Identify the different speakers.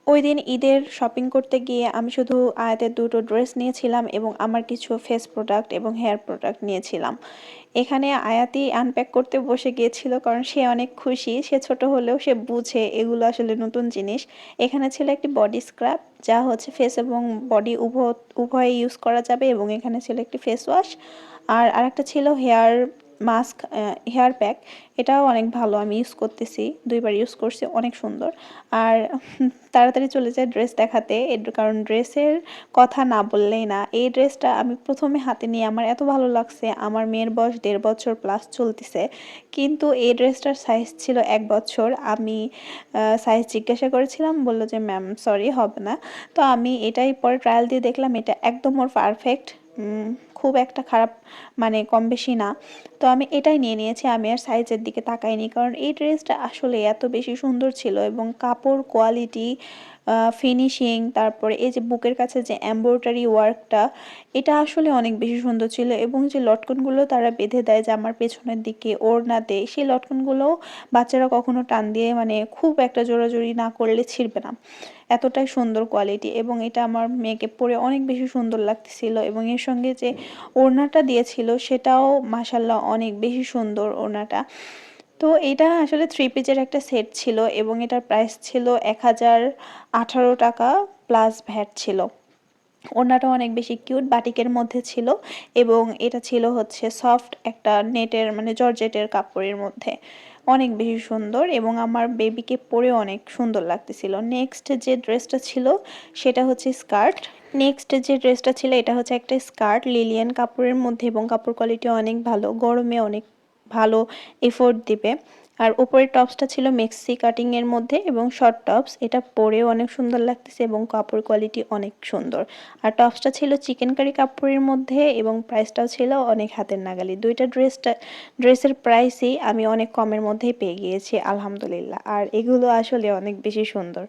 Speaker 1: ওইদিন ঈদের শপিং করতে গিয়ে আমি শুধু আয়াতের দুটো ড্রেস নিয়েছিলাম এবং আমার কিছু ফেস প্রোডাক্ট এবং হেয়ার প্রোডাক্ট নিয়েছিলাম। এখানে আয়াতি আনপ্যাক করতে বসে গিয়েছিল, কারণ সে অনেক খুশি। সে ছোট হলেও সে বুঝে এগুলো আসলে নতুন জিনিস। এখানে ছিল একটি বডি স্ক্রাব, যা হচ্ছে ফেস এবং বডি উভয়ে ইউজ করা যাবে, এবং এখানে ছিল একটি ফেস ওয়াশ। আর আরেকটা ছিল হেয়ার মাস্ক, হেয়ার প্যাক। এটাও অনেক ভালো, আমি ইউজ করতেছি, 2বার ইউজ করছি, অনেক সুন্দর। আর তাড়াতাড়ি চলে যায় ড্রেস দেখাতে, কারণ ড্রেসের কথা না বললেই না। এই ড্রেসটা আমি প্রথমে হাতে নিয়ে আমার এত ভালো লাগছে। আমার মেয়ের বয়স 1.5 বছর প্লাস চলতেছে, কিন্তু এই ড্রেসটার সাইজ ছিল 1 বছর। আমি সাইজ জিজ্ঞাসা করেছিলাম, বললো যে ম্যাম সরি, হবে না। তো আমি এটাই পরে ট্রায়াল দিয়ে দেখলাম, এটা একদম ওর পারফেক্ট, খুব একটা খারাপ, মানে কম বেশি না। তো আমি এটাই নিয়ে নিয়েছি, আমি আর সাইজের দিকে তাকাইনি, কারণ এই ড্রেসটা আসলে এত বেশি সুন্দর ছিল, এবং কাপড় কোয়ালিটি, ফিনিশিং, তারপরে এই যে বুকের কাছে যে এমব্রয়ডারি ওয়ার্কটা, এটা আসলে অনেক বেশি সুন্দর ছিল। এবং যে লটকনগুলো তারা বেঁধে দেয় যে আমার পেছনের দিকে ওড়নাতে, সেই লটকনগুলোও বাচ্চারা কখনো টান দিয়ে, মানে খুব একটা জোরাজুরি না করলে ছিঁড়বে না, এতটাই সুন্দর কোয়ালিটি। এবং এটা আমার মেয়েকে পরে অনেক বেশি সুন্দর লাগতেছিল, এবং এর সঙ্গে যে ওড়নাটা দিয়েছিল সেটাও মাশাল্লাহ অনেক বেশি সুন্দর ওড়নাটা। তো এটা আসলে 3 পিসের একটা সেট ছিল, এবং এটার প্রাইস ছিল 1018 টাকা প্লাস ভ্যাট ছিল। ওড়নাটা অনেক বেশি কিউট, বাটিকের মধ্যে ছিল, এবং এটা ছিল হচ্ছে সফট একটা নেটের, মানে জর্জেটের কাপড়ের মধ্যে, অনেক বেশি সুন্দর, এবং আমার বেবিকে পরে অনেক সুন্দর লাগতেছিল। নেক্সট যে ড্রেসটা ছিল সেটা হচ্ছে স্কার্ট। এটা হচ্ছে একটা স্কার্ট লিলিয়ান কাপড়ের মধ্যে, এবং কাপড় কোয়ালিটি অনেক ভালো, গরমে অনেক ভালো এফোর্ট দিবে। আর উপরের টপসটা ছিল মেক্সি কাটিং এর মধ্যে এবং শর্ট টপস, এটা পরেও অনেক সুন্দর লাগতেছে, এবং কাপড় কোয়ালিটি অনেক সুন্দর। আর টপসটা ছিল চিকেন কারি কাপড়ের মধ্যে, এবং প্রাইসটাও ছিল অনেক হাতের নাগালি। ড্রেসের প্রাইসই আমি অনেক কমের মধ্যেই পেয়ে গিয়েছি আলহামদুলিল্লাহ। আর এগুলো আসলে অনেক বেশি সুন্দর।